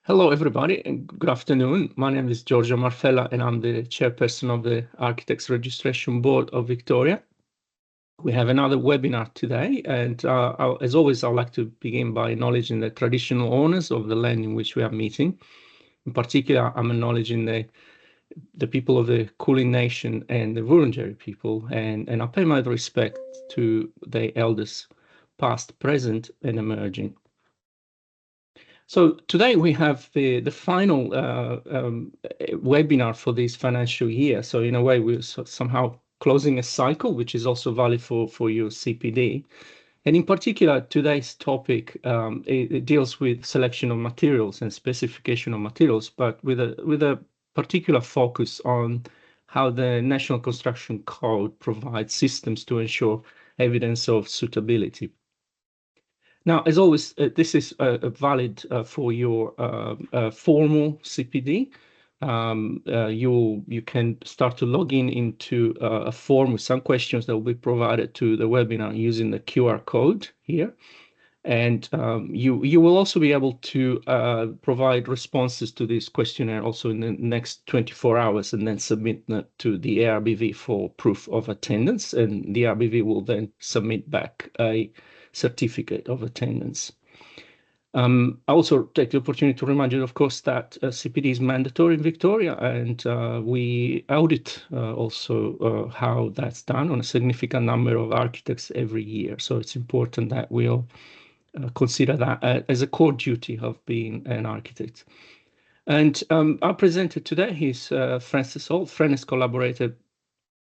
Hello, everybody, and good afternoon. My name is Giorgio Marfella, and I'm the chairperson of the Architects Registration Board of Victoria. We have another webinar today, and as always, I'd like to begin by acknowledging the traditional owners of the land in which we are meeting. In particular, I'm acknowledging the people of the Kulin Nation and the Wurundjeri people, and I pay my respect to the elders, past, present, and emerging. So today we have the final webinar for this financial year. So in a way, we're somehow closing a cycle, which is also valid for your CPD. And in particular, today's topic it deals with selection of materials and specification of materials, but with a particular focus on how the National Construction Code provides systems to ensure evidence of suitability. Now, as always, this is valid for your formal CPD. You can start to log into a form with some questions that will be provided to the webinar using the QR code here. And you will also be able to provide responses to this questionnaire also in the next 24 hours and then submit that to the ARBV for proof of attendance. And the ARBV will then submit back a certificate of attendance. I also take the opportunity to remind you, of course, that CPD is mandatory in Victoria, and we audit also how that's done on a significant number of architects every year. So it's important that we all consider that as a core duty of being an architect. And our presenter today is Francis Holt. Fran has collaborated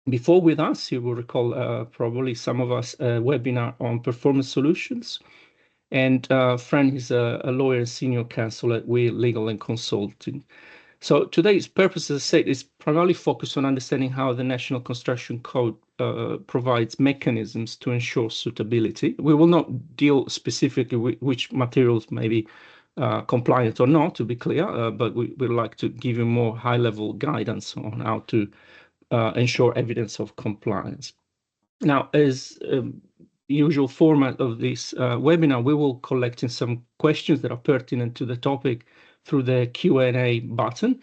before with us. You will recall probably some of us a webinar on performance solutions. And Fran is a lawyer and senior counsel at We Legal and Consulting. So today's purpose, as I said, is primarily focused on understanding how the National Construction Code provides mechanisms to ensure suitability. We will not deal specifically with which materials may be compliant or not, to be clear, but we would like to give you more high-level guidance on how to ensure evidence of compliance. Now, as usual format of this webinar, we will collect in some questions that are pertinent to the topic through the Q&A button.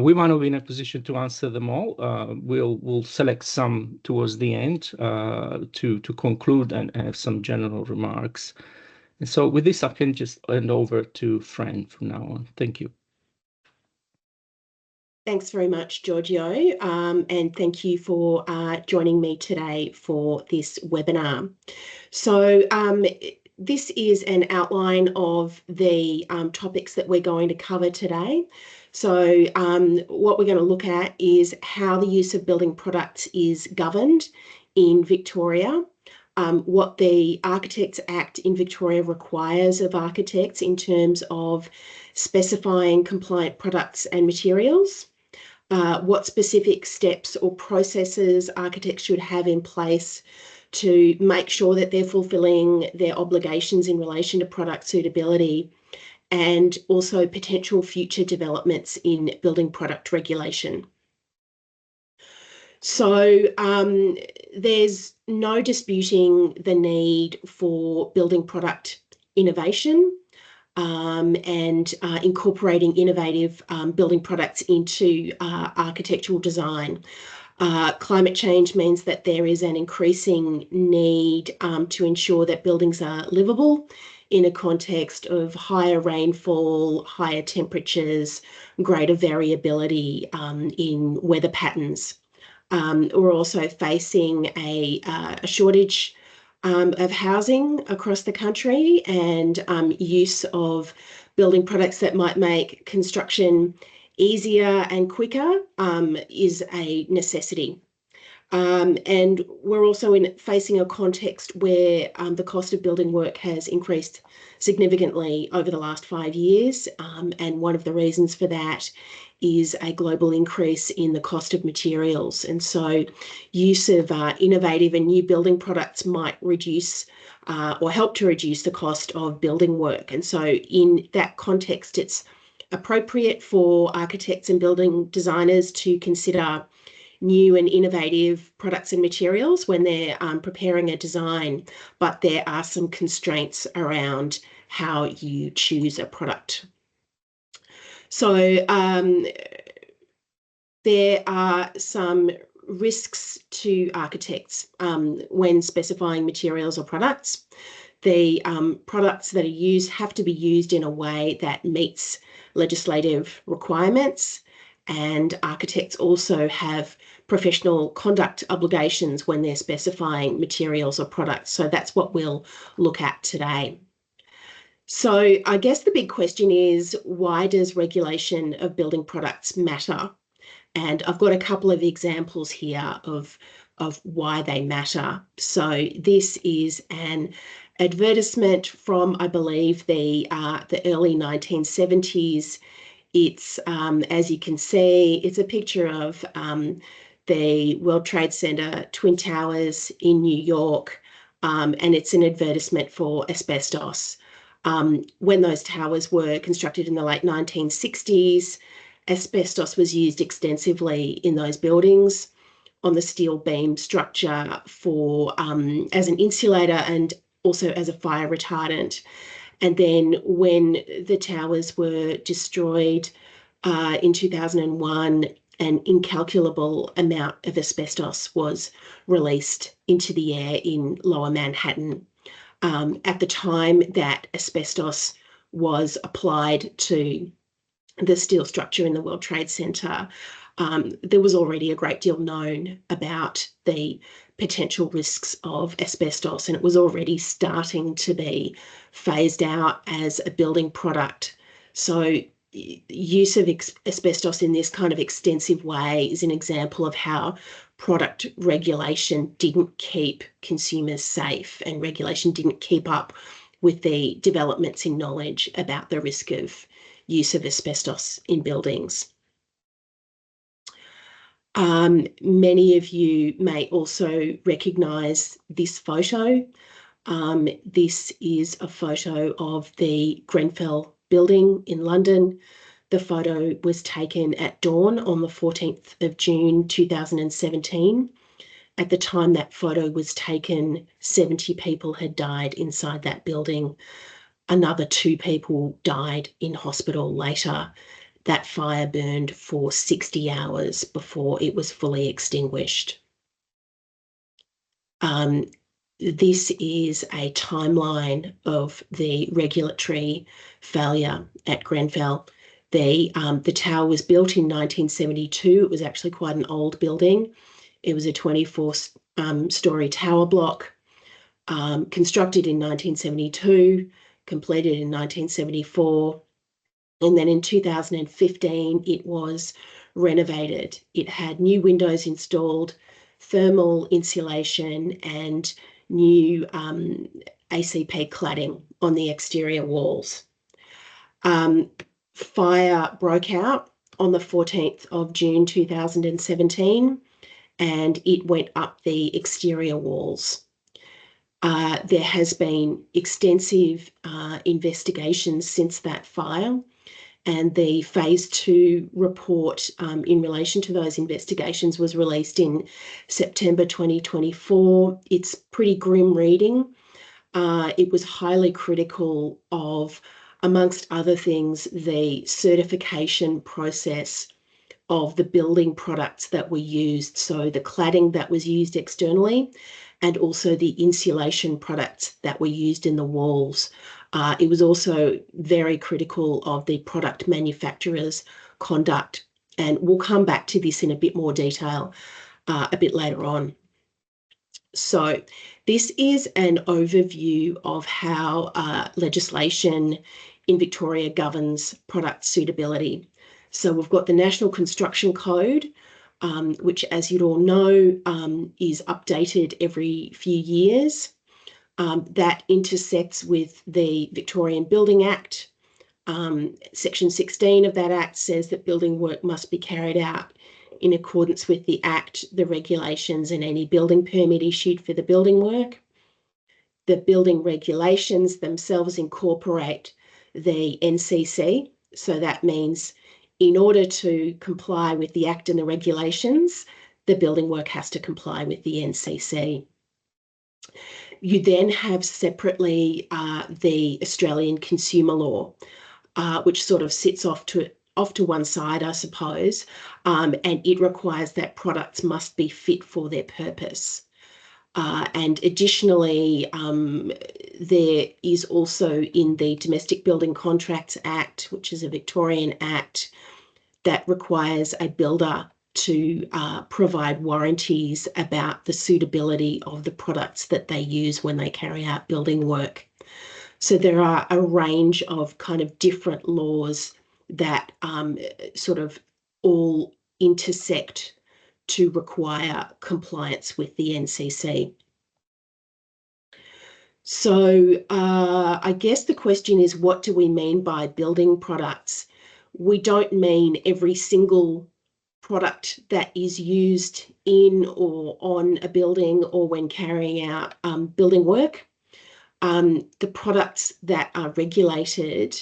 We might not be in a position to answer them all. We'll select some towards the end to conclude and have some general remarks. And so with this, I can just hand over to Fran from now on. Thank you. Thanks very much, Giorgio, and thank you for joining me today for this webinar. So this is an outline of the topics that we're going to cover today. So what we're going to look at is how the use of building products is governed in Victoria, what the Architects Act in Victoria requires of architects in terms of specifying compliant products and materials, what specific steps or processes architects should have in place to make sure that they're fulfilling their obligations in relation to product suitability, and also potential future developments in building product regulation. So there's no disputing the need for building product innovation and incorporating innovative building products into architectural design. Climate change means that there is an increasing need to ensure that buildings are livable in a context of higher rainfall, higher temperatures, greater variability in weather patterns. We're also facing a shortage of housing across the country, and use of building products that might make construction easier and quicker is a necessity. And we're also facing a context where the cost of building work has increased significantly over the last 5 years. And one of the reasons for that is a global increase in the cost of materials. And so use of innovative and new building products might reduce or help to reduce the cost of building work. And so in that context, it's appropriate for architects and building designers to consider new and innovative products and materials when they're preparing a design, but there are some constraints around how you choose a product. So there are some risks to architects when specifying materials or products. The products that are used have to be used in a way that meets legislative requirements, and architects also have professional conduct obligations when they're specifying materials or products. So that's what we'll look at today. So I guess the big question is, why does regulation of building products matter? And I've got a couple of examples here of why they matter. So this is an advertisement from, I believe, the early 1970s. It's, as you can see, it's a picture of the World Trade Center Twin Towers in New York, and it's an advertisement for asbestos. When those towers were constructed in the late 1960s, asbestos was used extensively in those buildings on the steel beam structure for as an insulator and also as a fire retardant. And then when the towers were destroyed in 2001, an incalculable amount of asbestos was released into the air in Lower Manhattan. At the time that asbestos was applied to the steel structure in the World Trade Center, there was already a great deal known about the potential risks of asbestos, and it was already starting to be phased out as a building product. So use of asbestos in this kind of extensive way is an example of how product regulation didn't keep consumers safe, and regulation didn't keep up with the developments in knowledge about the risk of use of asbestos in buildings. Many of you may also recognise this photo. This is a photo of the Grenfell building in London. The photo was taken at dawn on the 14th of June 2017. At the time that photo was taken, 70 people had died inside that building. Another 2 people died in hospital later. That fire burned for 60 hours before it was fully extinguished. This is a timeline of the regulatory failure at Grenfell. The tower was built in 1972. It was actually quite an old building. It was a 24-storey tower block, constructed in 1972, completed in 1974. And then in 2015, it was renovated. It had new windows installed, thermal insulation, and new ACP cladding on the exterior walls. Fire broke out on the 14th of June 2017, and it went up the exterior walls. There has been extensive investigations since that fire, and the phase 2 report in relation to those investigations was released in September 2024. It's pretty grim reading. It was highly critical of, amongst other things, the certification process of the building products that were used. So the cladding that was used externally, and also the insulation products that were used in the walls. It was also very critical of the product manufacturer's conduct. And we'll come back to this in a bit more detail a bit later on. So this is an overview of how legislation in Victoria governs product suitability. So we've got the National Construction Code, which, as you'd all know, is updated every few years. That intersects with the Victorian Building Act. Section 16 of that Act says that building work must be carried out in accordance with the Act, the regulations, and any building permit issued for the building work. The building regulations themselves incorporate the NCC. So that means in order to comply with the Act and the regulations, the building work has to comply with the NCC. You then have separately the Australian consumer law, which sort of sits off to off to one side, I suppose, and it requires that products must be fit for their purpose. And additionally, there is also in the Domestic Building Contracts Act, which is a Victorian act, that requires a builder to provide warranties about the suitability of the products that they use when they carry out building work. So there are a range of kind of different laws that sort of all intersect to require compliance with the NCC. So I guess the question is, what do we mean by building products? We don't mean every single product that is used in or on a building or when carrying out building work. The products that are regulated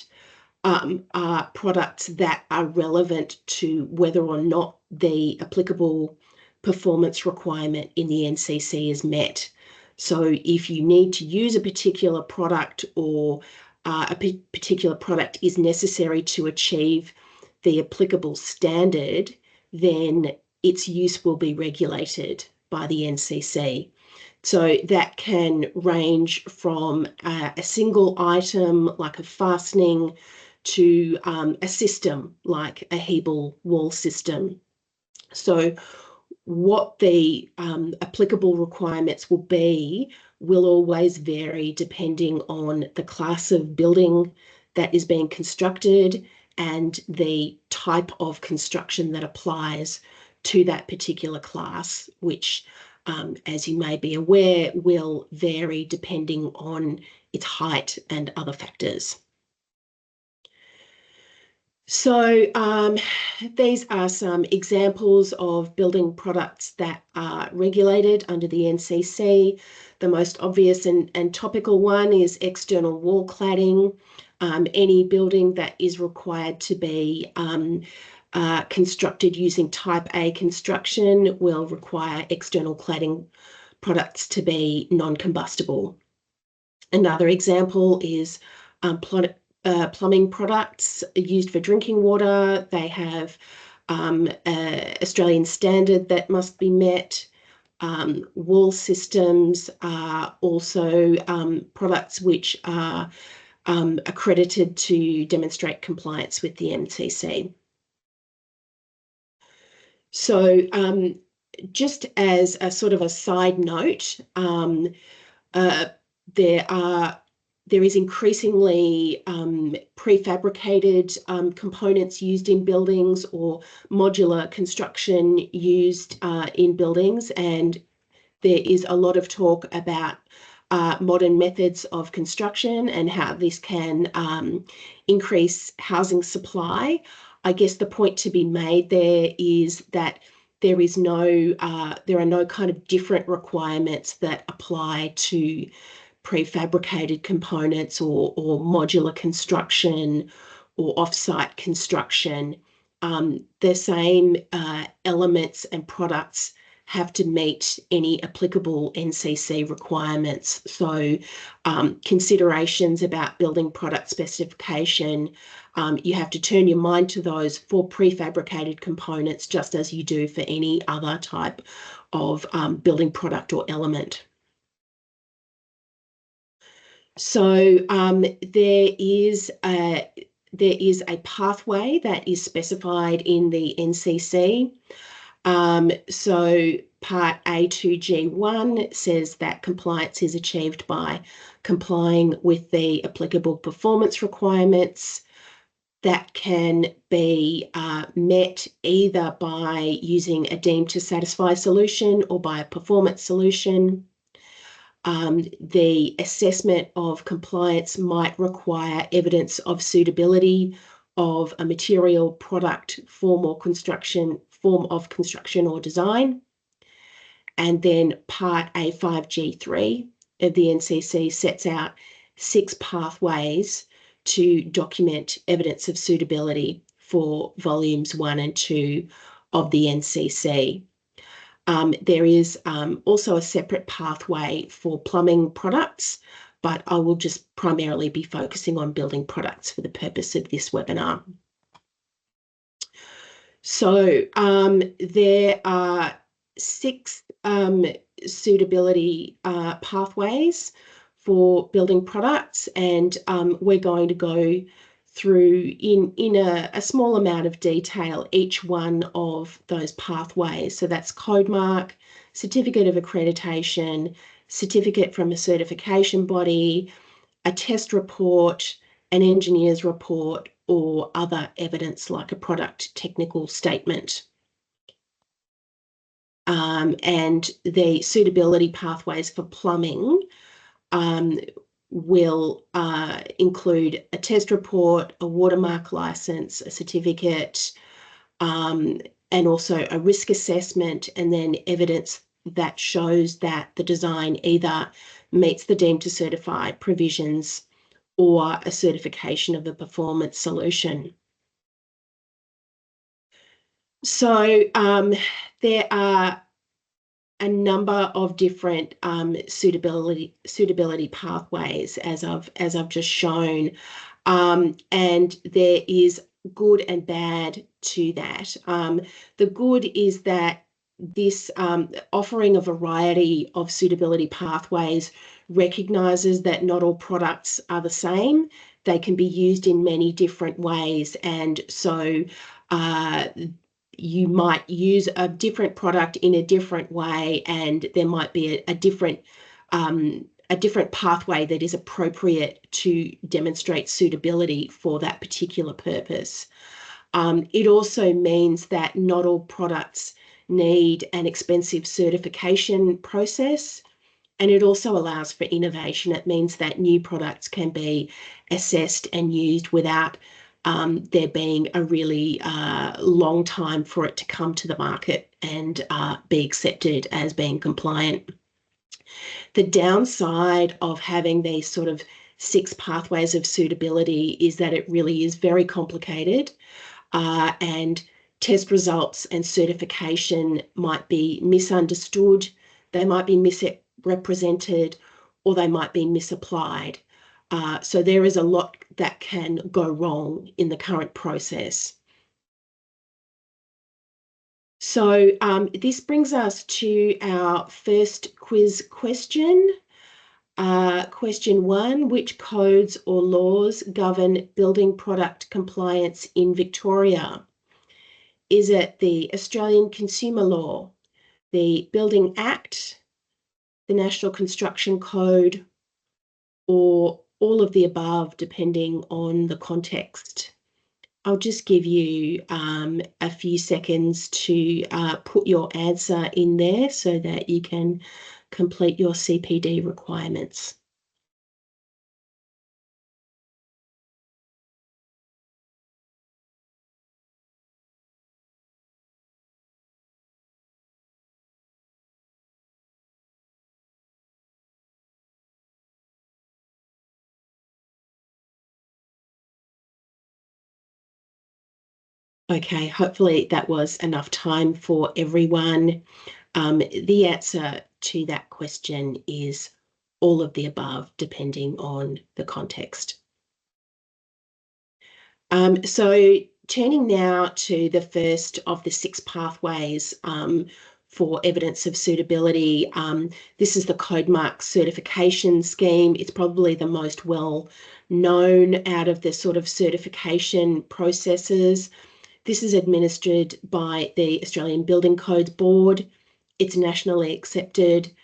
are products that are relevant to whether or not the applicable performance requirement in the NCC is met. So if you need to use a particular product or a particular product is necessary to achieve the applicable standard, then its use will be regulated by the NCC. So that can range from a single item like a fastening to a system like a Hebel wall system. So what the applicable requirements will be will always vary depending on the class of building that is being constructed and the type of construction that applies to that particular class, which, as you may be aware, will vary depending on its height and other factors. So these are some examples of building products that are regulated under the NCC. The most obvious and topical one is external wall cladding. Any building that is required to be constructed using type A construction will require external cladding products to be non-combustible. Another example is plumbing products used for drinking water. They have an Australian standard that must be met. Wall systems are also products which are accredited to demonstrate compliance with the NCC. So just as a sort of a side note, there is increasingly prefabricated components used in buildings or modular construction used in buildings, and there is a lot of talk about modern methods of construction and how this can increase housing supply. I guess the point to be made there is that there are no kind of different requirements that apply to prefabricated components or modular construction or off-site construction. The same elements and products have to meet any applicable NCC requirements. So considerations about building product specification, you have to turn your mind to those for prefabricated components, just as you do for any other type of building product or element. So there is a pathway that is specified in the NCC. So Part A2G1 says that compliance is achieved by complying with the applicable performance requirements. That can be met either by using a deemed to satisfy solution or by a performance solution. The assessment of compliance might require evidence of suitability of a material, product, form of construction or design. And then Part A5G3 of the NCC sets out 6 pathways to document evidence of suitability for volumes 1 and 2 of the NCC. There is also a separate pathway for plumbing products, but I will just primarily be focusing on building products for the purpose of this webinar. So there are 6 suitability pathways for building products, and we're going to go through in a small amount of detail each one of those pathways. So that's code mark, certificate of accreditation, certificate from a certification body, a test report, an engineer's report, or other evidence like a product technical statement. And the suitability pathways for plumbing will include a test report, a watermark license, a certificate, and also a risk assessment, and then evidence that shows that the design either meets the deemed to certify provisions or a certification of a performance solution. So there are a number of different suitability pathways, as I've just shown, and there is good and bad to that. The good is that this offering a variety of suitability pathways recognises that not all products are the same. They can be used in many different ways, and so you might use a different product in a different way, and there might be a different pathway that is appropriate to demonstrate suitability for that particular purpose. It also means that not all products need an expensive certification process, and it also allows for innovation. It means that new products can be assessed and used without there being a really long time for it to come to the market and be accepted as being compliant. The downside of having these sort of 6 pathways of suitability is that it really is very complicated, and test results and certification might be misunderstood, they might be misrepresented, or they might be misapplied. So there is a lot that can go wrong in the current process. So this brings us to our first quiz question. Question 1, which codes or laws govern building product compliance in Victoria? Is it the Australian Consumer Law, the Building Act, the National Construction Code, or all of the above, depending on the context? I'll just give you a few seconds to put your answer in there so that you can complete your CPD requirements. Okay, hopefully that was enough time for everyone. The answer to that question is all of the above, depending on the context. So turning now to the first of the 6 pathways for evidence of suitability. This is the Code Mark certification scheme. It's probably the most well known out of the sort of certification processes. This is administered by the Australian Building Codes Board. It's nationally accepted,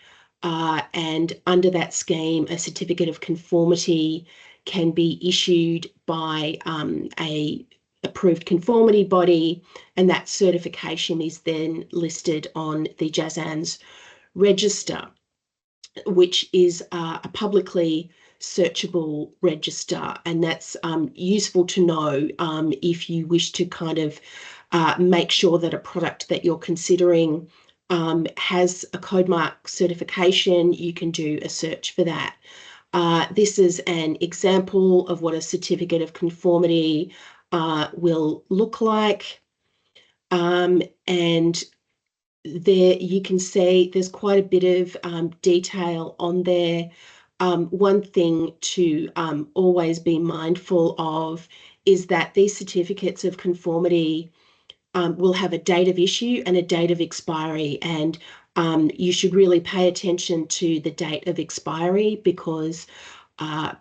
and under that scheme, a certificate of conformity can be issued by a approved conformity body, and that certification is then listed on the JASAN's register, which is a publicly searchable register, and that's useful to know if you wish to kind of make sure that a product that you're considering has a Code Mark certification. You can do a search for that. This is an example of what a certificate of conformity will look like, and there you can see there's quite a bit of detail on there. One thing to always be mindful of is that these certificates of conformity will have a date of issue and a date of expiry, and you should really pay attention to the date of expiry, because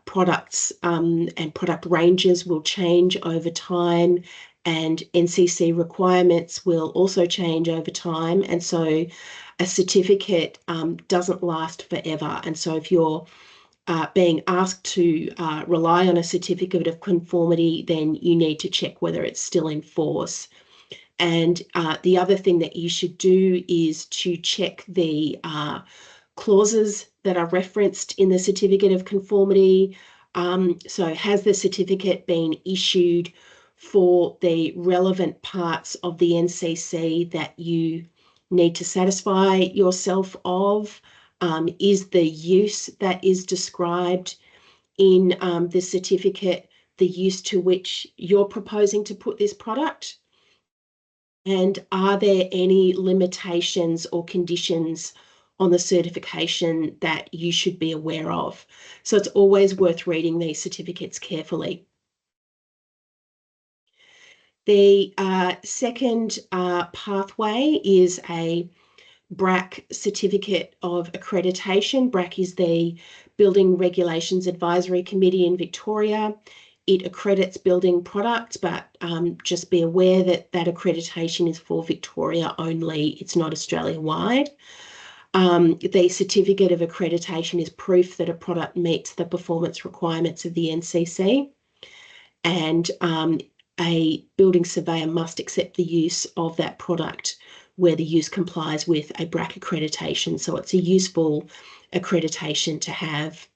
products and product ranges will change over time, and NCC requirements will also change over time. And so a certificate doesn't last forever. And so if you're being asked to rely on a certificate of conformity, then you need to check whether it's still in force. And the other thing that you should do is to check the clauses that are referenced in the certificate of conformity. So has the certificate been issued for the relevant parts of the NCC that you need to satisfy yourself of? Is the use that is described in the certificate the use to which you're proposing to put this product? And are there any limitations or conditions on the certification that you should be aware of? So it's always worth reading these certificates carefully. The second pathway is a BRAC certificate of accreditation. BRAC is the Building Regulations Advisory Committee in Victoria. It accredits building products, but just be aware that that accreditation is for Victoria only. It's not Australia-wide. The certificate of accreditation is proof that a product meets the performance requirements of the NCC, and a building surveyor must accept the use of that product where the use complies with a BRAC accreditation. So it's a useful accreditation to have.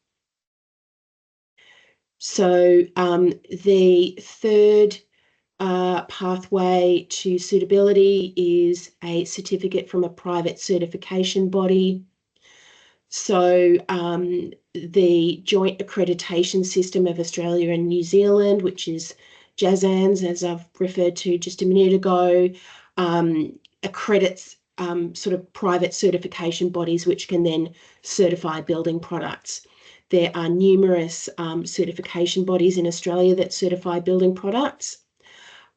So the third pathway to suitability is a certificate from a private certification body. So the Joint Accreditation System of Australia and New Zealand, which is JASANS, as I've referred to just a minute ago, accredits sort of private certification bodies which can then certify building products. There are numerous certification bodies in Australia that certify building products.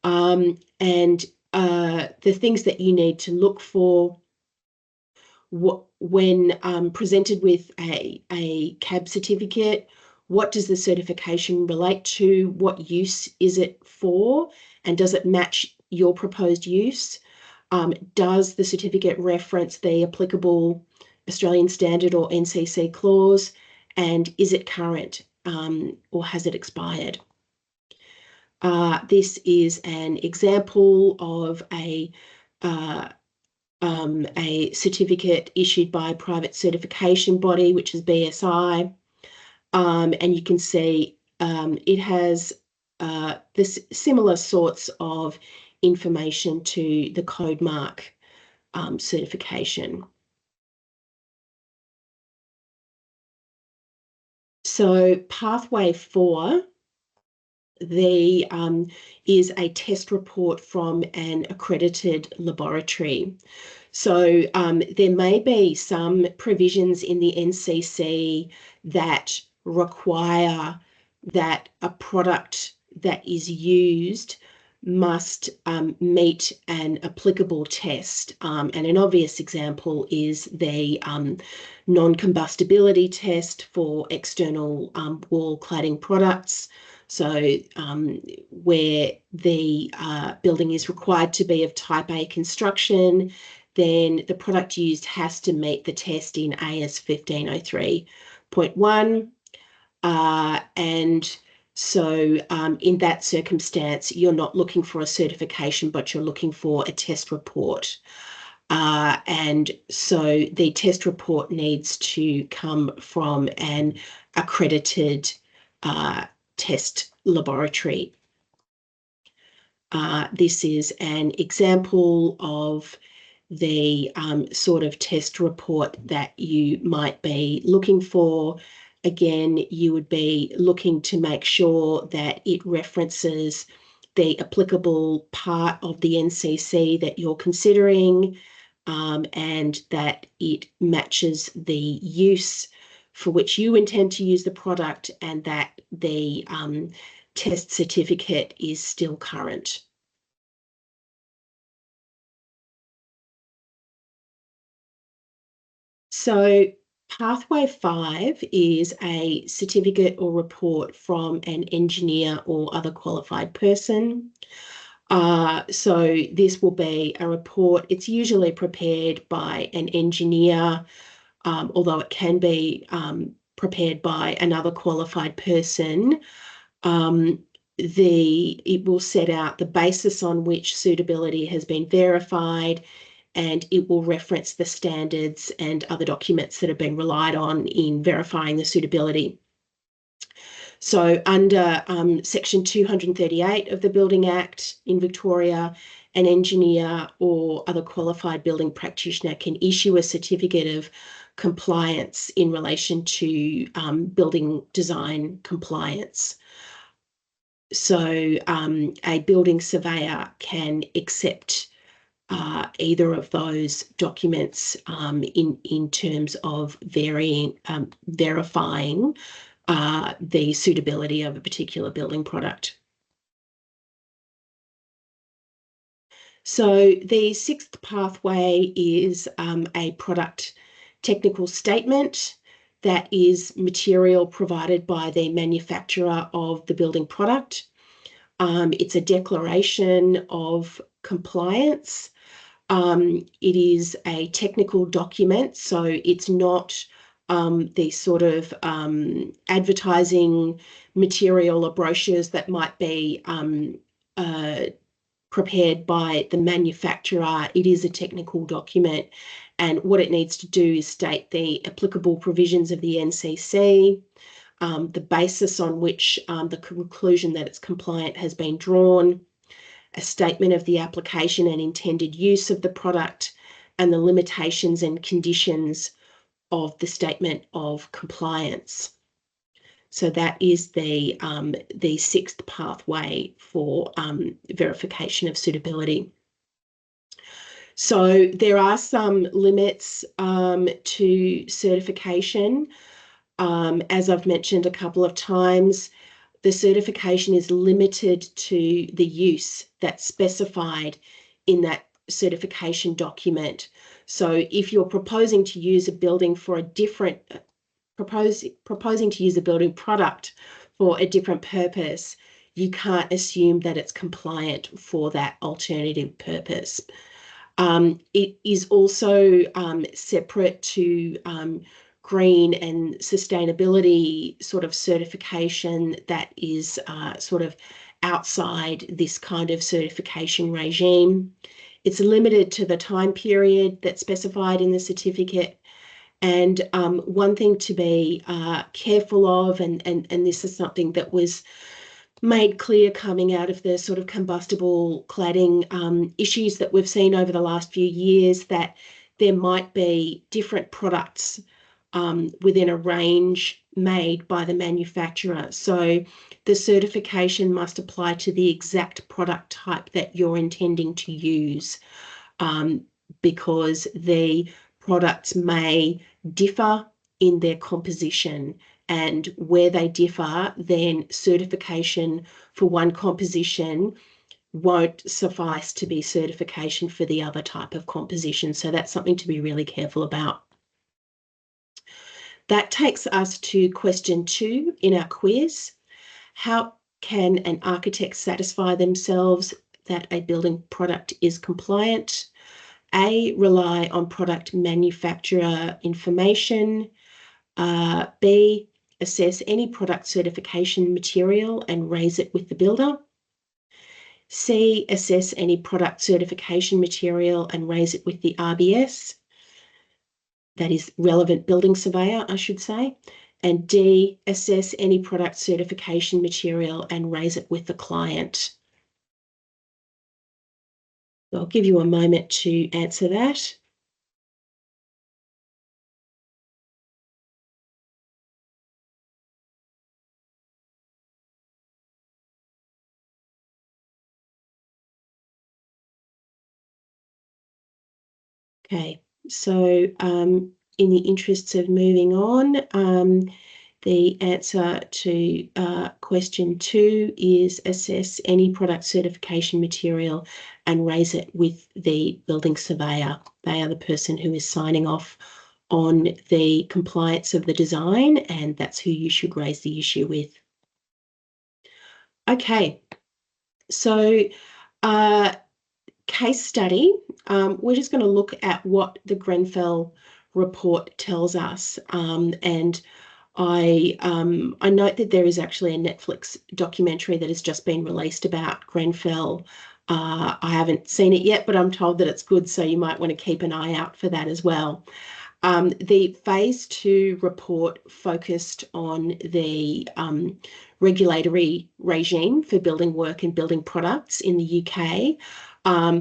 And the things that you need to look for when presented with a CAB certificate: what does the certification relate to? What use is it for? And does it match your proposed use? Does the certificate reference the applicable Australian Standard or NCC clause? And is it current or has it expired? This is an example of a certificate issued by a private certification body, which is BSI. And you can see it has this similar sorts of information to the code mark certification. So pathway 4, is a test report from an accredited laboratory. So there may be some provisions in the NCC that require that a product that is used must meet an applicable test. And an obvious example is the non-combustibility test for external wall cladding products. So where the building is required to be of type A construction, then the product used has to meet the test in AS 1503.1. And so in that circumstance, you're not looking for a certification, but you're looking for a test report. And so the test report needs to come from an accredited test laboratory. This is an example of the sort of test report that you might be looking for. Again, you would be looking to make sure that it references the applicable part of the NCC that you're considering, and that it matches the use for which you intend to use the product, and that the test certificate is still current. So pathway 5 is a certificate or report from an engineer or other qualified person. So this will be a report. It's usually prepared by an engineer, although it can be prepared by another qualified person. It will set out the basis on which suitability has been verified, and it will reference the standards and other documents that have been relied on in verifying the suitability. So under Section 238 of the Building Act in Victoria, an engineer or other qualified building practitioner can issue a certificate of compliance in relation to building design compliance. So a building surveyor can accept either of those documents in terms of verifying the suitability of a particular building product. So the 6th pathway is a product technical statement. That is material provided by the manufacturer of the building product. It's a declaration of compliance. It is a technical document, so it's not the sort of advertising material or brochures that might be prepared by the manufacturer. It is a technical document, and what it needs to do is state the applicable provisions of the NCC, the basis on which the conclusion that it's compliant has been drawn, a statement of the application and intended use of the product, and the limitations and conditions of the statement of compliance. So that is the 6th pathway for verification of suitability. So there are some limits to certification. As I've mentioned a couple of times, the certification is limited to the use that's specified in that certification document. So if you're proposing to use a building for a different proposing to use a building product for a different purpose, you can't assume that it's compliant for that alternative purpose. It is also separate to green and sustainability sort of certification that is sort of outside this kind of certification regime. It's limited to the time period that's specified in the certificate. And one thing to be careful of, and this is something that was made clear coming out of the sort of combustible cladding issues that we've seen over the last few years, that there might be different products within a range made by the manufacturer. So the certification must apply to the exact product type that you're intending to use, because the products may differ in their composition, and where they differ, then certification for one composition won't suffice to be certification for the other type of composition. So that's something to be really careful about. That takes us to question 2 in our quiz. How can an architect satisfy themselves that a building product is compliant? A, rely on product manufacturer information. B, assess any product certification material and raise it with the builder. C, assess any product certification material and raise it with the RBS. That is relevant building surveyor, I should say. And D, assess any product certification material and raise it with the client. I'll give you a moment to answer that. Okay, so in the interests of moving on, the answer to question 2 is assess any product certification material and raise it with the building surveyor. They are the person who is signing off on the compliance of the design, and that's who you should raise the issue with. Okay, so case study, we're just going to look at what the Grenfell report tells us, and I note that there is actually a Netflix documentary that has just been released about Grenfell. I haven't seen it yet, but I'm told that it's good, so you might want to keep an eye out for that as well. The phase 2 report focused on the regulatory regime for building work and building products in the UK.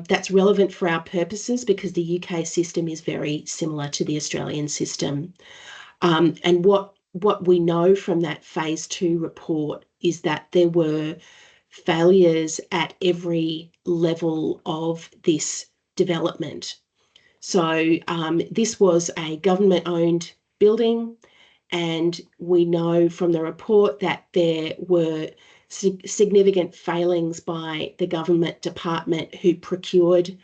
That's relevant for our purposes because the UK system is very similar to the Australian system. And what we know from that phase 2 report is that there were failures at every level of this development. So this was a government-owned building, and we know from the report that there were significant failings by the government department who procured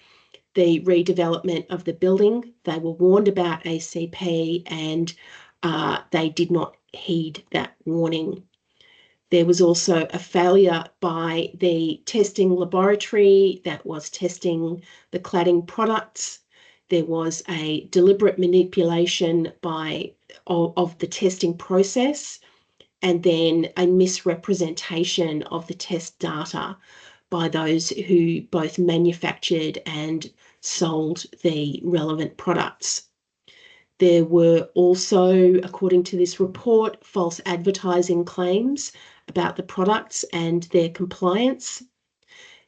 the redevelopment of the building. They were warned about ACP, and they did not heed that warning. There was also a failure by the testing laboratory that was testing the cladding products. There was a deliberate manipulation of the testing process, and then a misrepresentation of the test data by those who both manufactured and sold the relevant products. There were also, according to this report, false advertising claims about the products and their compliance.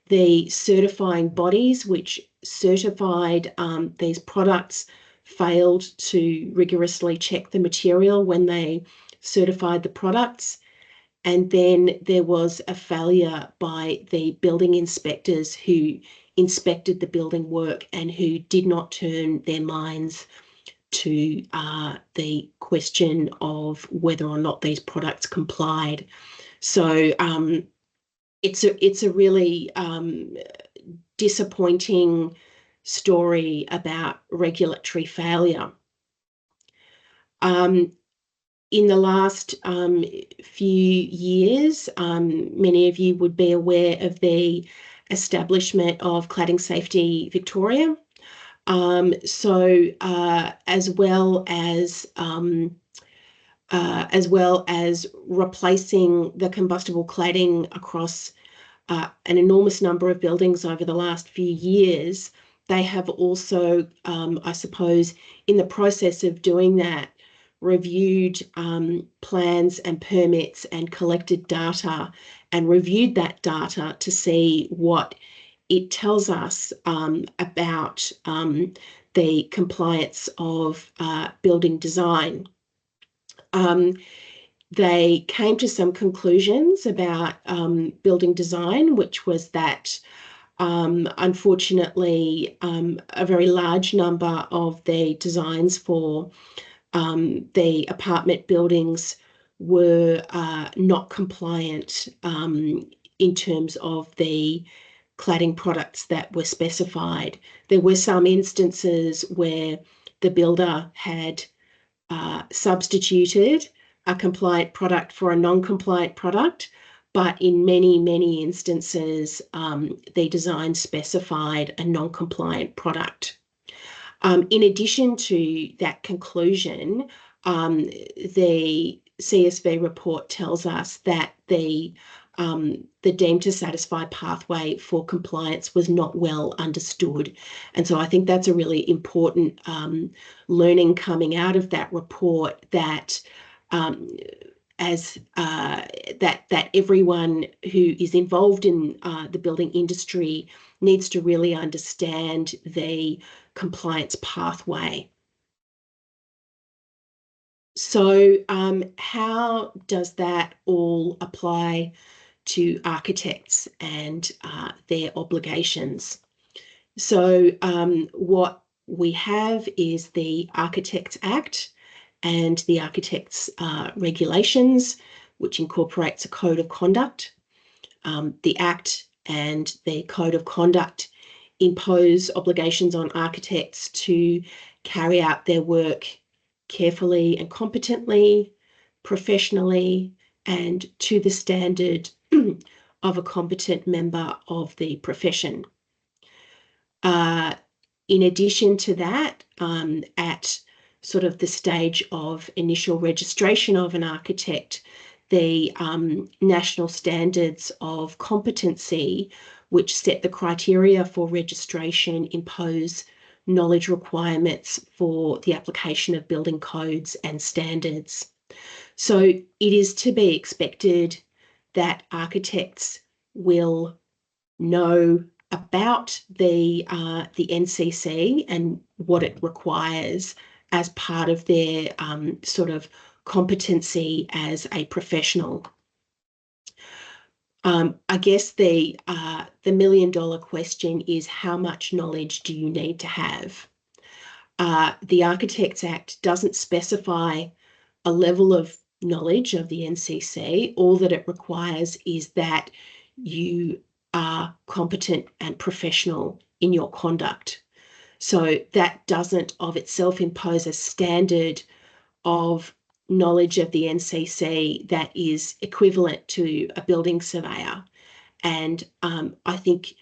The certifying bodies which certified these products failed to rigorously check the material when they certified the products. And then there was a failure by the building inspectors who inspected the building work and who did not turn their minds to the question of whether or not these products complied. So it's a really disappointing story about regulatory failure. In the last few years, many of you would be aware of the establishment of Cladding Safety Victoria. As well as replacing the combustible cladding across an enormous number of buildings over the last few years, they have also, I suppose, in the process of doing that, reviewed plans and permits and collected data and reviewed that data to see what it tells us about the compliance of building design. They came to some conclusions about building design, which was that unfortunately a very large number of the designs for the apartment buildings were not compliant in terms of the cladding products that were specified. There were some instances where the builder had substituted a compliant product for a non-compliant product, but in many, many instances, the design specified a non-compliant product. In addition to that conclusion, the CSV report tells us that the deemed to satisfy pathway for compliance was not well understood. And so I think that's a really important learning coming out of that report, that that everyone who is involved in the building industry needs to really understand the compliance pathway. So how does that all apply to architects and their obligations? So what we have is the Architects Act and the Architects Regulations, which incorporates a code of conduct. The Act and the code of conduct impose obligations on architects to carry out their work carefully and competently, professionally, and to the standard of a competent member of the profession. In addition to that, at sort of the stage of initial registration of an architect, the national standards of competency, which set the criteria for registration, impose knowledge requirements for the application of building codes and standards. So it is to be expected that architects will know about the NCC and what it requires as part of their sort of competency as a professional. I guess the $1 million question is, how much knowledge do you need to have? The Architects Act doesn't specify a level of knowledge of the NCC. All that it requires is that you are competent and professional in your conduct. So that doesn't of itself impose a standard of knowledge of the NCC that is equivalent to a building surveyor. And I think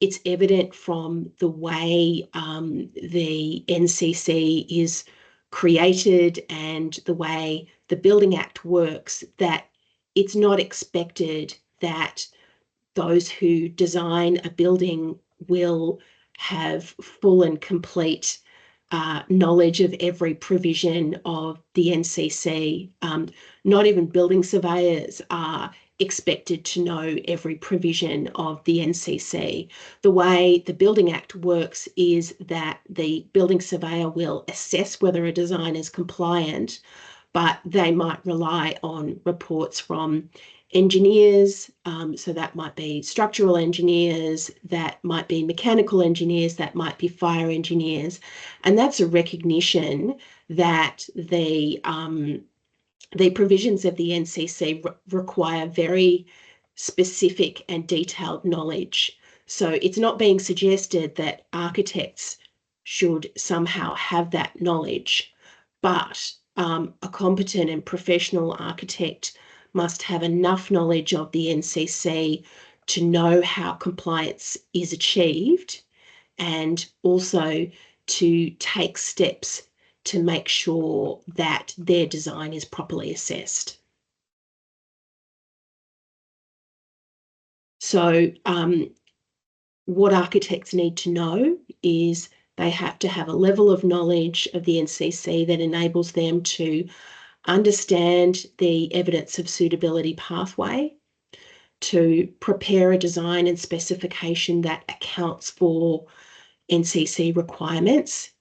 it's evident from the way the NCC is created and the way the Building Act works that it's not expected that those who design a building will have full and complete knowledge of every provision of the NCC. Not even building surveyors are expected to know every provision of the NCC. The way the Building Act works is that the building surveyor will assess whether a design is compliant, but they might rely on reports from engineers, so that might be structural engineers, that might be mechanical engineers, that might be fire engineers, and that's a recognition that the provisions of the NCC require very specific and detailed knowledge. So it's not being suggested that architects should somehow have that knowledge, but a competent and professional architect must have enough knowledge of the NCC to know how compliance is achieved, and also to take steps to make sure that their design is properly assessed. So what architects need to know is they have to have a level of knowledge of the NCC that enables them to understand the evidence of suitability pathway, to prepare a design and specification that accounts for NCC requirements,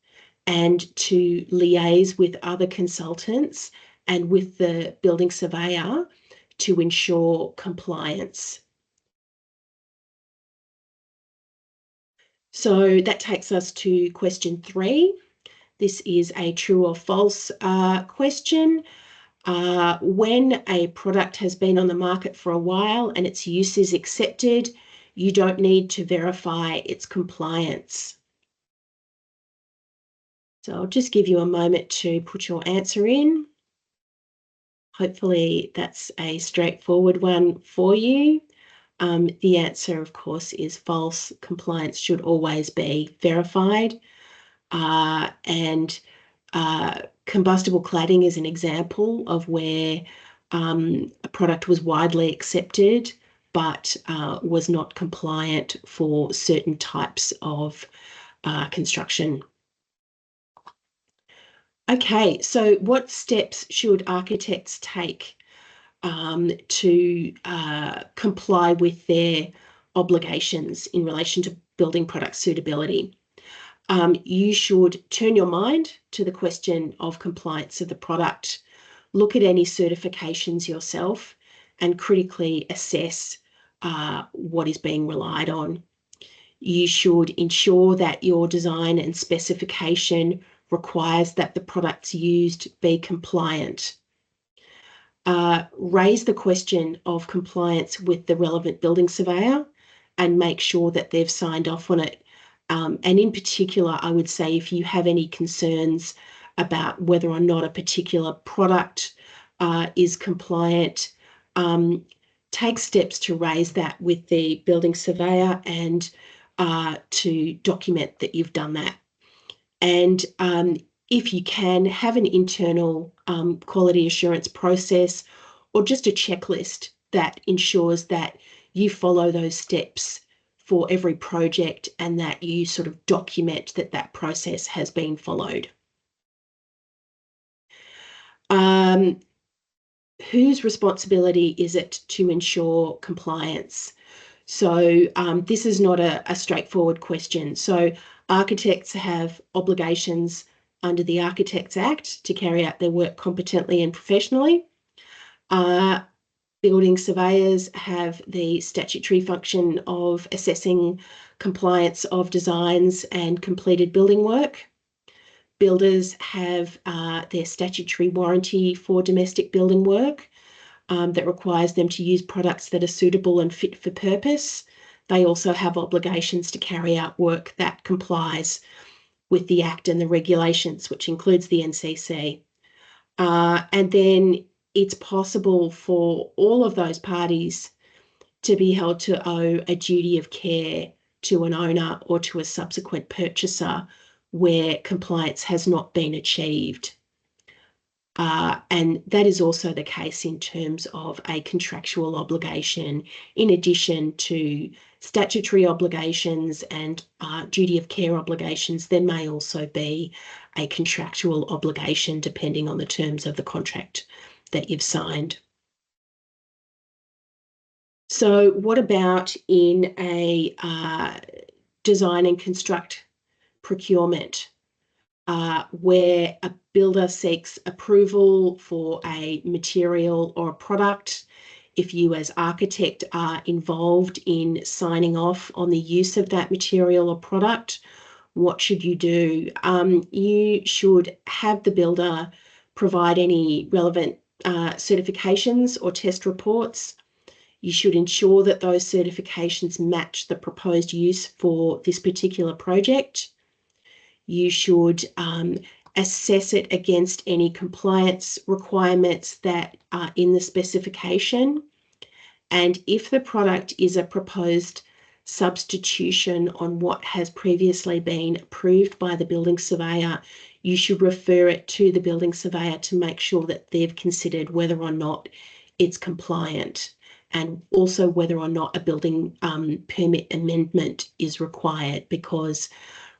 and to liaise with other consultants and with the building surveyor to ensure compliance. So that takes us to question 3. This is a true or false question. When a product has been on the market for a while and its use is accepted, you don't need to verify its compliance. So I'll just give you a moment to put your answer in. Hopefully that's a straightforward one for you. The answer, of course, is false. Compliance should always be verified. Combustible cladding is an example of where a product was widely accepted but was not compliant for certain types of construction. Okay, so what steps should architects take to comply with their obligations in relation to building product suitability? You should turn your mind to the question of compliance of the product, look at any certifications yourself, and critically assess what is being relied on. You should ensure that your design and specification requires that the products used be compliant. Raise the question of compliance with the relevant building surveyor and make sure that they've signed off on it. And in particular, I would say if you have any concerns about whether or not a particular product is compliant, take steps to raise that with the building surveyor and to document that you've done that. And if you can, have an internal quality assurance process or just a checklist that ensures that you follow those steps for every project and that you sort of document that that process has been followed. Whose responsibility is it to ensure compliance? So this is not a straightforward question. So architects have obligations under the Architects Act to carry out their work competently and professionally. Building surveyors have the statutory function of assessing compliance of designs and completed building work. Builders have their statutory warranty for domestic building work that requires them to use products that are suitable and fit for purpose. They also have obligations to carry out work that complies with the Act and the regulations, which includes the NCC. And then it's possible for all of those parties to be held to owe a duty of care to an owner or to a subsequent purchaser where compliance has not been achieved. And that is also the case in terms of a contractual obligation. In addition to statutory obligations and duty of care obligations, there may also be a contractual obligation depending on the terms of the contract that you've signed. So what about in a design and construct procurement where a builder seeks approval for a material or a product? If you as architect are involved in signing off on the use of that material or product, what should you do? You should have the builder provide any relevant certifications or test reports. You should ensure that those certifications match the proposed use for this particular project. You should assess it against any compliance requirements that are in the specification. And if the product is a proposed substitution on what has previously been approved by the building surveyor, you should refer it to the building surveyor to make sure that they've considered whether or not it's compliant, and also whether or not a building permit amendment is required, because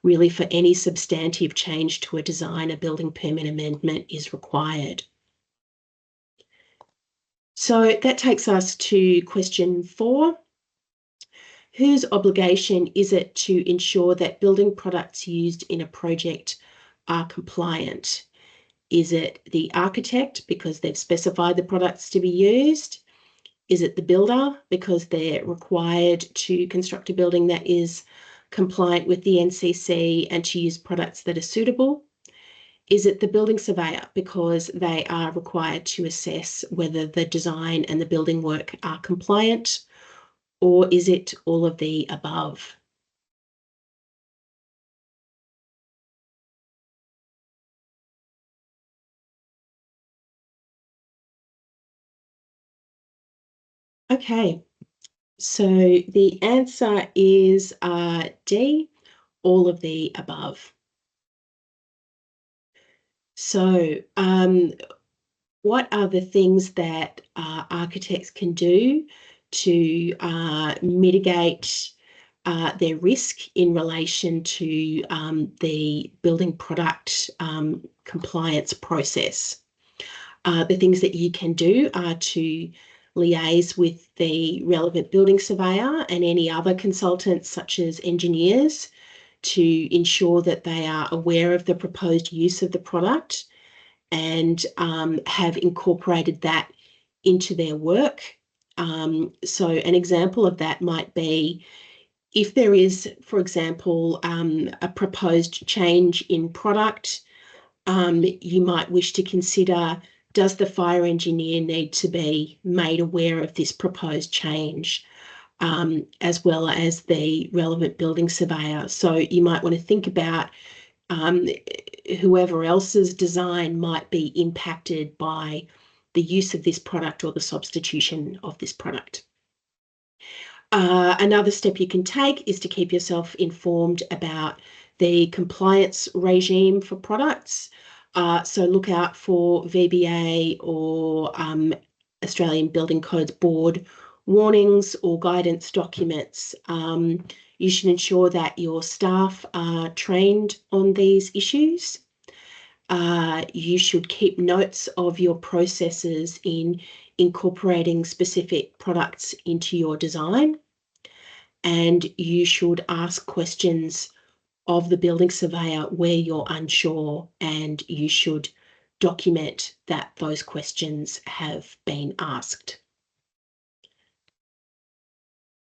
really for any substantive change to a design, a building permit amendment is required. So that takes us to question 4. Whose obligation is it to ensure that building products used in a project are compliant? Is it the architect because they've specified the products to be used? Is it the builder because they're required to construct a building that is compliant with the NCC and to use products that are suitable? Is it the building surveyor because they are required to assess whether the design and the building work are compliant? Or is it all of the above? Okay, so the answer is D, all of the above. So what are the things that architects can do to mitigate their risk in relation to the building product compliance process? The things that you can do are to liaise with the relevant building surveyor and any other consultants such as engineers to ensure that they are aware of the proposed use of the product and have incorporated that into their work. So an example of that might be if there is, for example, a proposed change in product, you might wish to consider, does the fire engineer need to be made aware of this proposed change, as well as the relevant building surveyor? So you might want to think about whoever else's design might be impacted by the use of this product or the substitution of this product. Another step you can take is to keep yourself informed about the compliance regime for products. So look out for VBA or Australian Building Codes Board warnings or guidance documents. You should ensure that your staff are trained on these issues. You should keep notes of your processes in incorporating specific products into your design. And you should ask questions of the building surveyor where you're unsure, and you should document that those questions have been asked.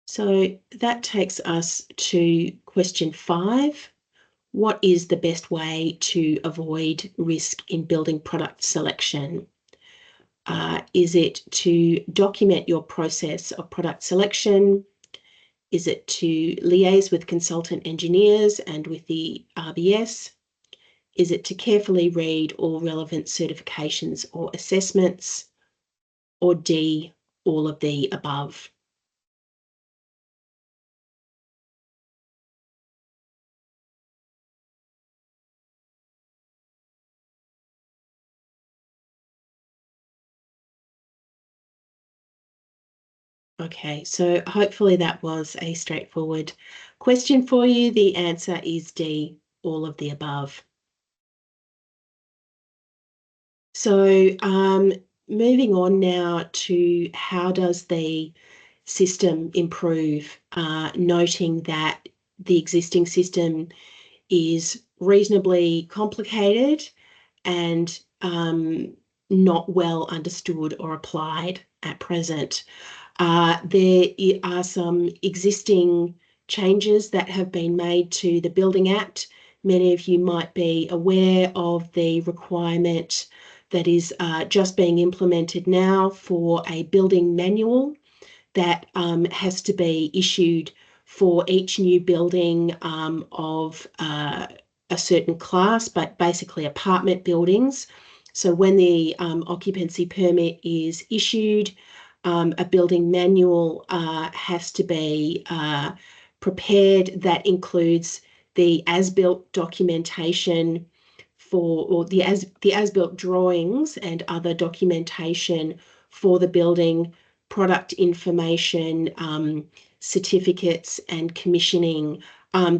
So that takes us to question 5. What is the best way to avoid risk in building product selection? Is it to document your process of product selection? Is it to liaise with consultant engineers and with the RBS? Is it to carefully read all relevant certifications or assessments? Or D, all of the above? Okay, so hopefully that was a straightforward question for you. The answer is D, all of the above. So moving on now to how does the system improve, noting that the existing system is reasonably complicated and not well understood or applied at present. There are some existing changes that have been made to the Building Act. Many of you might be aware of the requirement that is just being implemented now for a building manual that has to be issued for each new building of a certain class, but basically apartment buildings. So when the occupancy permit is issued, a building manual has to be prepared that includes the as-built documentation or the as-built drawings and other documentation for the building, product information, certificates and commissioning.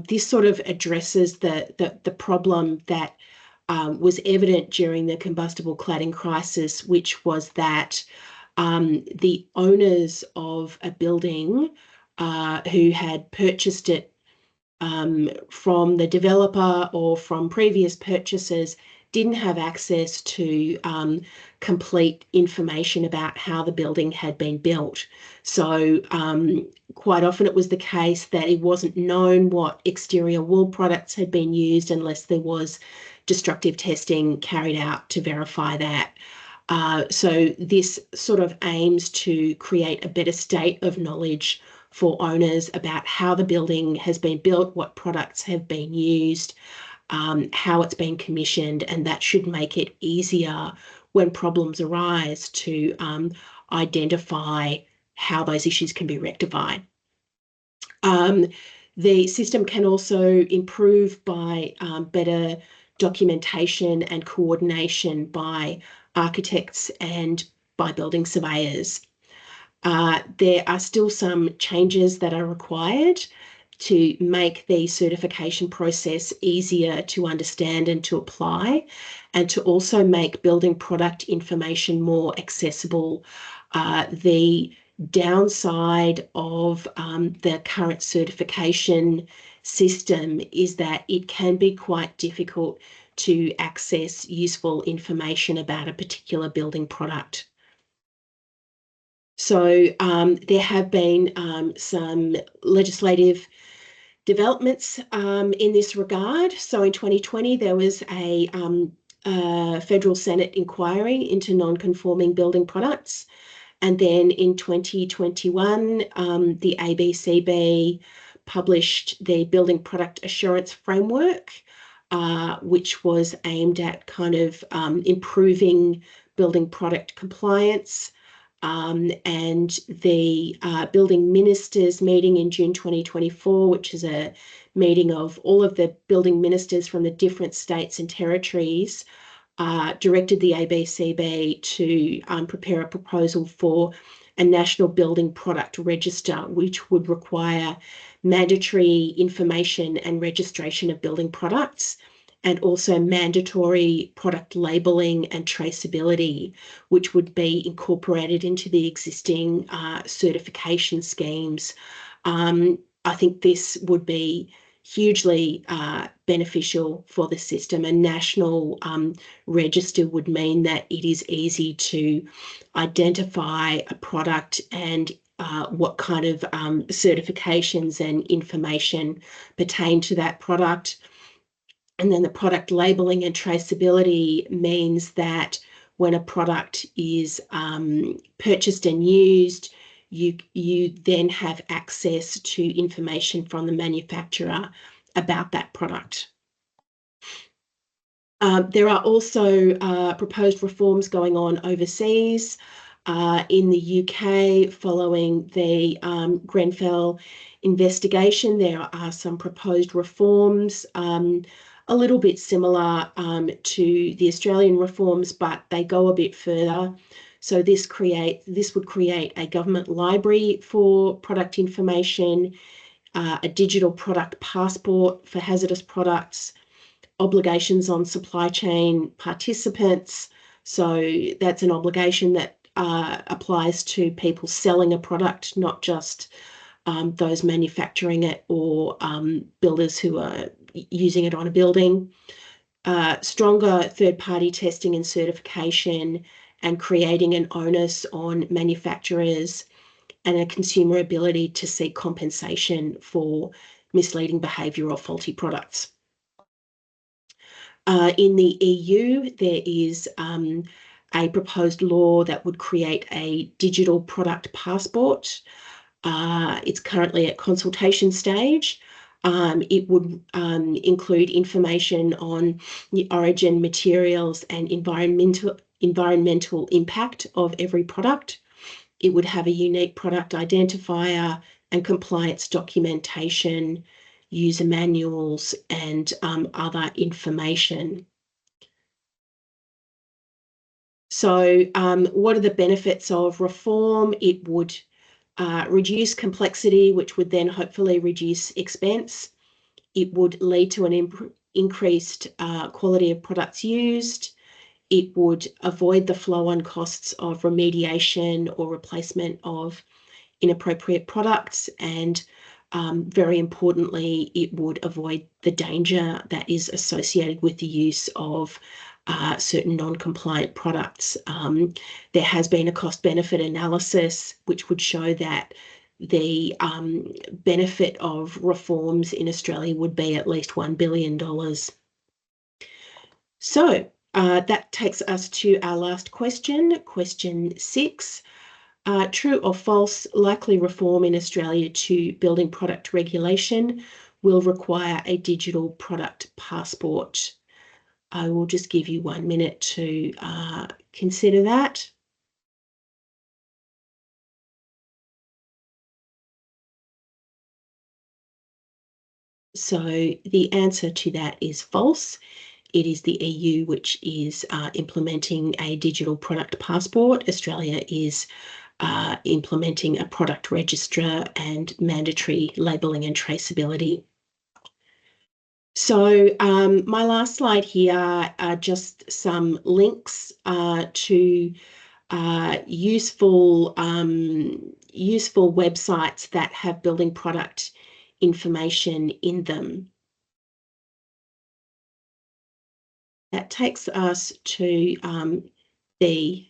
This sort of addresses the problem that was evident during the combustible cladding crisis, which was that the owners of a building who had purchased it from the developer or from previous purchasers didn't have access to complete information about how the building had been built. So quite often it was the case that it wasn't known what exterior wall products had been used unless there was destructive testing carried out to verify that. So this sort of aims to create a better state of knowledge for owners about how the building has been built, what products have been used, how it's been commissioned, and that should make it easier when problems arise to identify how those issues can be rectified. The system can also improve by better documentation and coordination by architects and by building surveyors. There are still some changes that are required to make the certification process easier to understand and to apply, and to also make building product information more accessible. The downside of the current certification system is that it can be quite difficult to access useful information about a particular building product. So there have been some legislative developments in this regard. So in 2020, there was a Federal Senate inquiry into non-conforming building products. And then in 2021, the ABCB published the Building Product Assurance Framework, which was aimed at kind of improving building product compliance. And the building ministers meeting in June 2024, which is a meeting of all of the building ministers from the different states and territories, directed the ABCB to prepare a proposal for a national building product register, which would require mandatory information and registration of building products, and also mandatory product labelling and traceability, which would be incorporated into the existing certification schemes. I think this would be hugely beneficial for the system. A national register would mean that it is easy to identify a product and what kind of certifications and information pertain to that product. And then the product labeling and traceability means that when a product is purchased and used, you then have access to information from the manufacturer about that product. There are also proposed reforms going on overseas. In the UK, following the Grenfell investigation, there are some proposed reforms, a little bit similar to the Australian reforms, but they go a bit further. So this would create a government library for product information, a digital product passport for hazardous products, obligations on supply chain participants. So that's an obligation that applies to people selling a product, not just those manufacturing it or builders who are using it on a building. Stronger third-party testing and certification, and creating an onus on manufacturers and a consumer ability to seek compensation for misleading behaviour or faulty products. In the EU, there is a proposed law that would create a digital product passport. It's currently at consultation stage. It would include information on the origin, materials, and environmental impact of every product. It would have a unique product identifier and compliance documentation, user manuals, and other information. So what are the benefits of reform? It would reduce complexity, which would then hopefully reduce expense. It would lead to an increased quality of products used. It would avoid the flow-on costs of remediation or replacement of inappropriate products, and very importantly, it would avoid the danger that is associated with the use of certain non-compliant products. There has been a cost-benefit analysis which would show that the benefit of reforms in Australia would be at least $1 billion. So that takes us to our last question, question 6. True or false, likely reform in Australia to building product regulation will require a digital product passport. I will just give you 1 minute to consider that. So the answer to that is false. It is the EU which is implementing a digital product passport. Australia is implementing a product register and mandatory labelling and traceability. So my last slide here are just some links to useful websites that have building product information in them. That takes us to the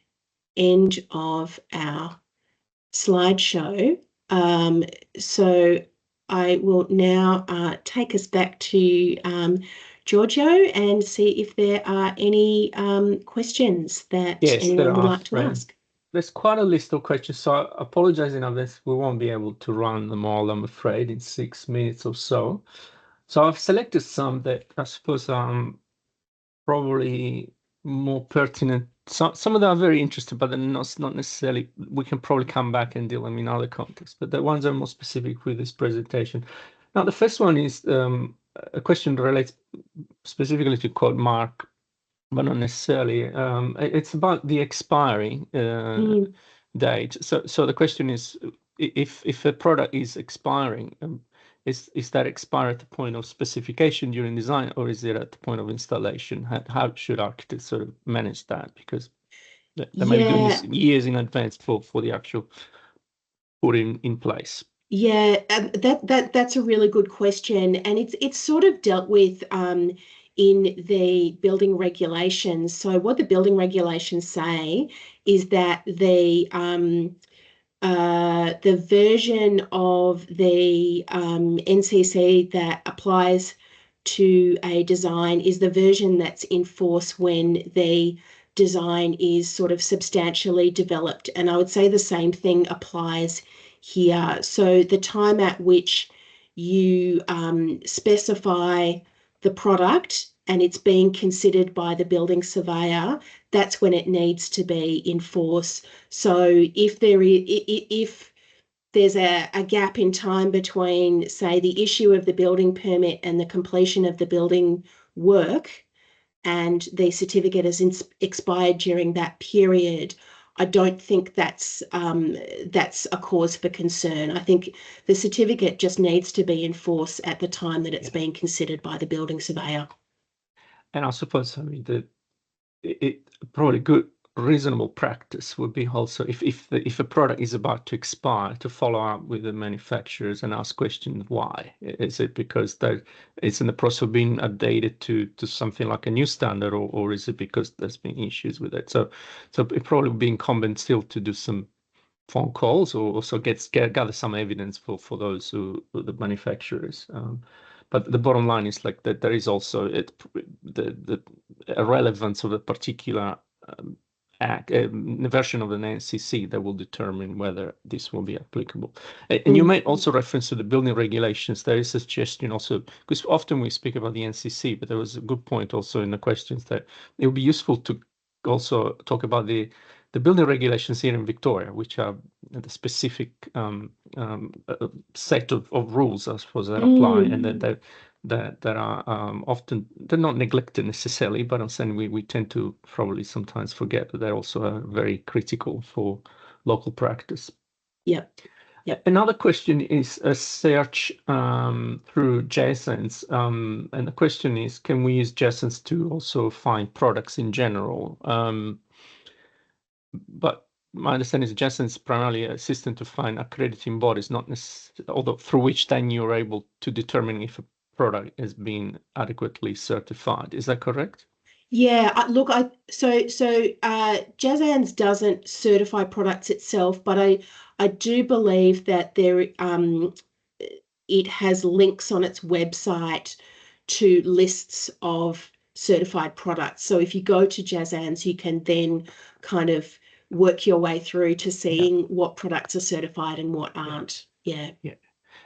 end of our slideshow. So I will now take us back to Giorgio and see if there are any questions that anyone would like to ask. There's quite a list of questions, so I apologize in advance. We won't be able to run them all, I'm afraid, in 6 minutes or so. So I've selected some that I suppose probably more pertinent. Some of them are very interesting, but they're not necessarily. We can probably come back and deal them in other contexts. But the ones that are more specific with this presentation. Now, the first one is a question that relates specifically to code mark, but not necessarily. It's about the expiry date. So the question is, if a product is expiring, is that expire at the point of specification during design, or is it at the point of installation? How should architects sort of manage that? Because they may be doing this years in advance for the actual putting in place. Yeah, that's a really good question, and it's sort of dealt with in the building regulations. So what the building regulations say is that the version of the NCC that applies to a design is the version that's in force when the design is sort of substantially developed. And I would say the same thing applies here. So the time at which you specify the product and it's being considered by the building surveyor, that's when it needs to be in force. So if there's a gap in time between, say, the issue of the building permit and the completion of the building work, and the certificate has expired during that period, I don't think that's a cause for concern. I think the certificate just needs to be in force at the time that it's being considered by the building surveyor. And I suppose, I mean, it probably good reasonable practice would be also if a product is about to expire, to follow up with the manufacturers and ask questions why. Is it because it's in the process of being updated to something like a new standard, or is it because there's been issues with it? So it probably would be incumbent still to do some phone calls, or also gather some evidence for those the manufacturers. But the bottom line is like that there is also the relevance of a particular version of an NCC that will determine whether this will be applicable. And you made also reference to the building regulations. There is a suggestion also, because often we speak about the NCC, but there was a good point also in the questions that it would be useful to also talk about the building regulations here in Victoria, which are the specific set of rules, I suppose, that apply, and that are often, they're not neglected necessarily, but I'm saying we tend to probably sometimes forget that they're also very critical for local practice. Yep. Another question is a search through JSONs, and the question is, can we use JSONs to also find products in general? But my understanding is JSON is primarily a system to find accrediting bodies, not necessarily, although through which then you're able to determine if a product has been adequately certified. Is that correct? Yeah, look, JASANS doesn't certify products itself, but I do believe that it has links on its website to lists of certified products. So if you go to JASANS, you can then kind of work your way through to seeing what products are certified and what aren't. Yeah.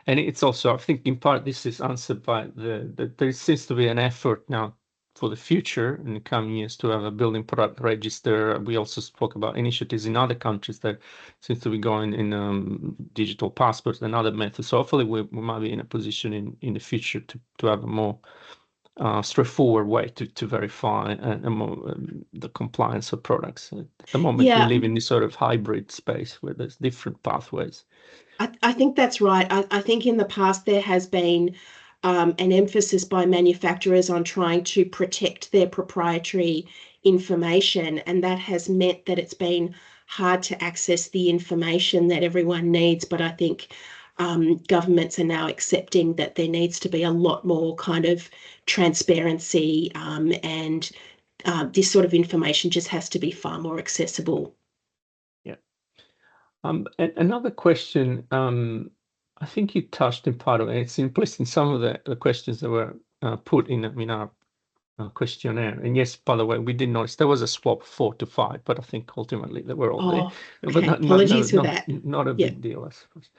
And it's also, I think in part, this is answered by there seems to be an effort now for the future in the coming years to have a building product register. We also spoke about initiatives in other countries that seems to be going in digital passports and other methods. So hopefully we might be in a position in the future to have a more straightforward way to verify the compliance of products. At the moment, we live in this sort of hybrid space where there's different pathways. I think that's right. I think in the past there has been an emphasis by manufacturers on trying to protect their proprietary information, and that has meant that it's been hard to access the information that everyone needs. But I think governments are now accepting that there needs to be a lot more kind of transparency, and this sort of information just has to be far more accessible. Another question, I think you touched in part of it. It's implicit in some of the questions that were put in our questionnaire. And yes, by the way, we did notice there was a swap 4 to 5, but I think ultimately they were all there. Oh, But okay. not not no, Apologies for not that. not a Yeah. big deal, I suppose.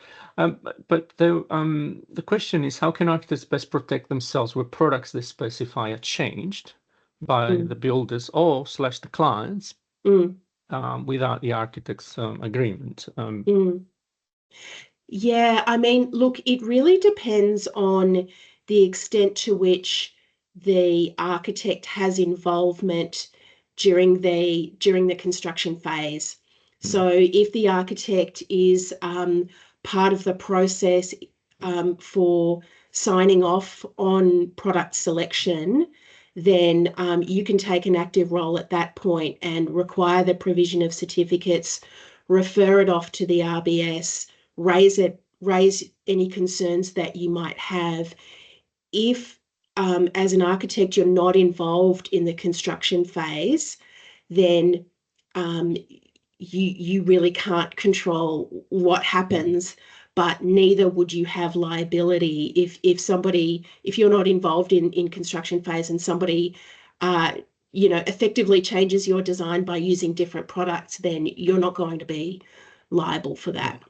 But the question is, how can architects best protect themselves where products they specify are changed by the Mm, builders or slash the clients mm, without the architect's agreement? mm. Yeah, I mean, look, it really depends on the extent to which the architect has involvement during the construction phase. Mm, So if the architect is part of the process for signing off on product selection, then you can take an active role at that point and require the provision of certificates, refer it off to the RBS, raise any concerns that you might have. If as an architect you're not involved in the construction phase, then um, you really can't control what mm, happens, but neither would you have liability if you're not involved in construction phase and somebody uh, effectively changes your design by using different products, then you're not going to be liable for yeah. that.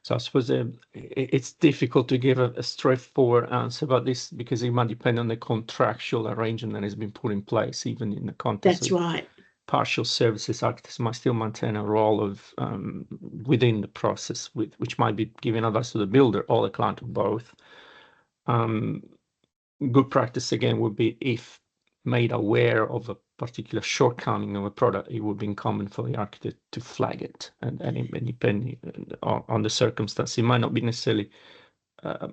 So I suppose it's difficult to give a straightforward answer about this because it might depend on the contractual arrangement that has been put in place, even in the context That's of right. partial services. Architects might still maintain a role of within the process, which might be giving advice to the builder or the client, or both. Um, Good practice again would be if made aware of a particular shortcoming of a product, it would be incumbent for the architect to flag it, and depending on the circumstance, it might not be necessarily uh,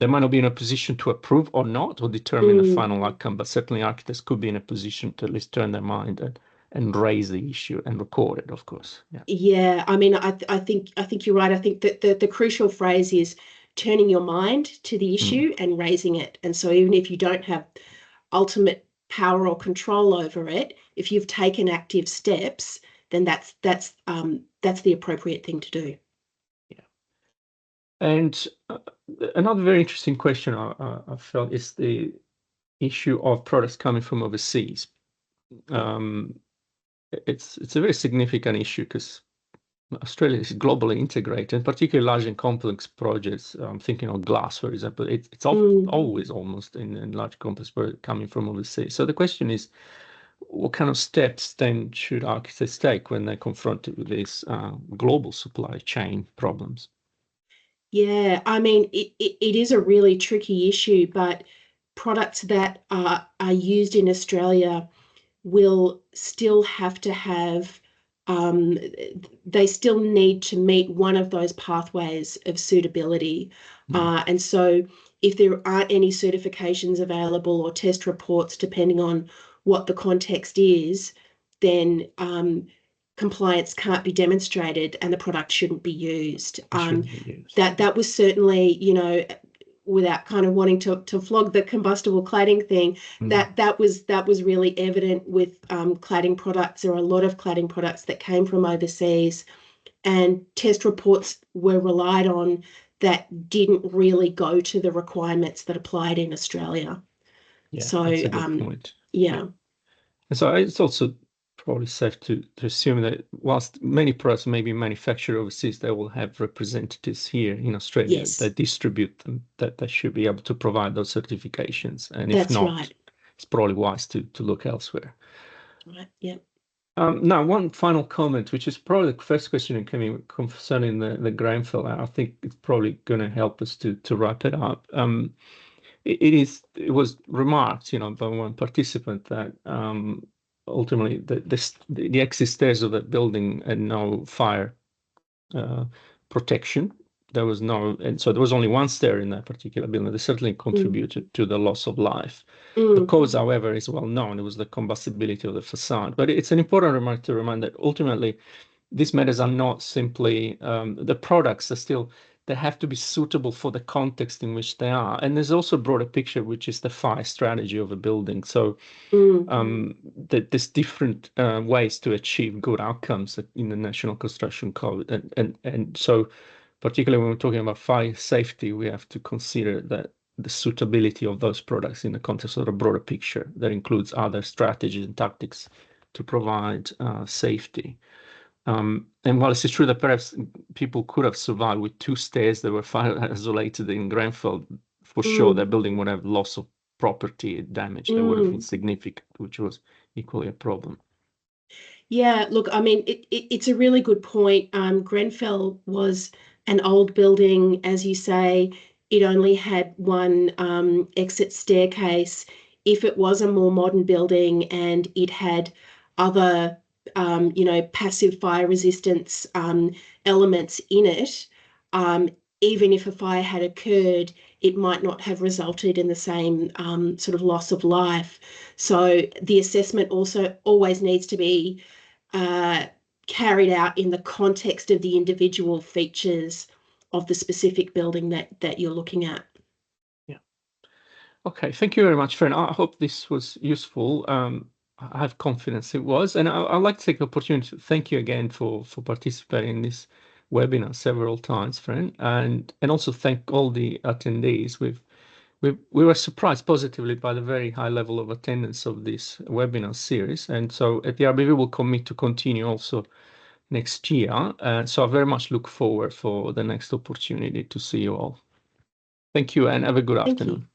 they might not be in a position to approve or not, or determine the Mm. final outcome, but certainly architects could be in a position to at least turn their mind and raise the issue and record it, of course. Yeah. Yeah, I mean, I think you're right. I think that the crucial phrase is turning your mind to the Mm, issue and raising it. And so even if you don't have ultimate power or control over it, if you've taken active steps, then that's the appropriate thing to do. yeah. And another very interesting question I felt is the issue of products coming from overseas. Um, it's a very significant issue because Australia is globally integrated, and particularly large and complex projects. I'm thinking of glass, for example. It's Mm. always almost in large complex projects coming from overseas. So the question is, what kind of steps then should architects take when they're confronted with these global supply chain problems? Yeah, I mean, it is a really tricky issue, but products that are used in Australia will still have to have, um, they still need to meet one of those pathways of suitability. Mm, And so, if there aren't any certifications available or test reports, depending on what the context is, then compliance can't be demonstrated and the product shouldn't be used. it shouldn't be used. That was certainly, without kind of wanting to flog the combustible cladding thing, Mm, that was really evident with cladding products. There are a lot of cladding products that came from overseas, and test reports were relied on that didn't really go to the requirements that applied in Australia. yeah, that's So a good point. Yeah. yeah, And so it's also probably safe to assume that whilst many products may be manufactured overseas, they will have representatives here in Australia yes, that distribute them, that they should be able to provide those certifications. And if that's not, right. it's probably wise to look elsewhere. Right. Yeah. Now, one final comment, which is probably the first question coming concerning the Grenfell. I think it's probably going to help us to wrap it up. It was remarked, by one participant that ultimately the exit stairs of that building had no fire uh, protection. There was no, and so there was only one stair in that particular building. They certainly Mm, contributed to the loss of life. The mm, cause, however, is well known. It was the combustibility of the facade. But it's an important remark to remind that ultimately these matters are not simply the products are still they have to be suitable for the context in which they are. And there's also a broader picture, which is the fire strategy of a building. So mm, there's different ways to achieve good outcomes in the National Construction Code. And so particularly when we're talking about fire safety, we have to consider that the suitability of those products in the context of a broader picture that includes other strategies and tactics to provide safety. And while it's true that perhaps people could have survived with 2 stairs that were fire isolated in Grenfell, for sure Mm, that building would have loss of property damage that would have been mm. significant, which was equally a problem. Yeah, look, I mean, it's a really good point. Grenfell was an old building, as you say. It only had one exit staircase. If it was a more modern building and it had other, passive fire resistance elements in it, um, even if a fire had occurred, it might not have resulted in the same sort of loss of life. So the assessment also always needs to be uh, carried out in the context of the individual features of the specific building that you're looking at. Yeah. Okay, thank you very much, Fern. I hope this was useful. I have confidence it was, and I'd like to take the opportunity to thank you again for participating in this webinar several times, Fern, and also thank all the attendees. We were surprised positively by the very high level of attendance of this webinar series, and so at the RBV we'll commit to continue also next year. So I very much look forward for the next opportunity to see you all. Thank you and have a good Thank you. afternoon.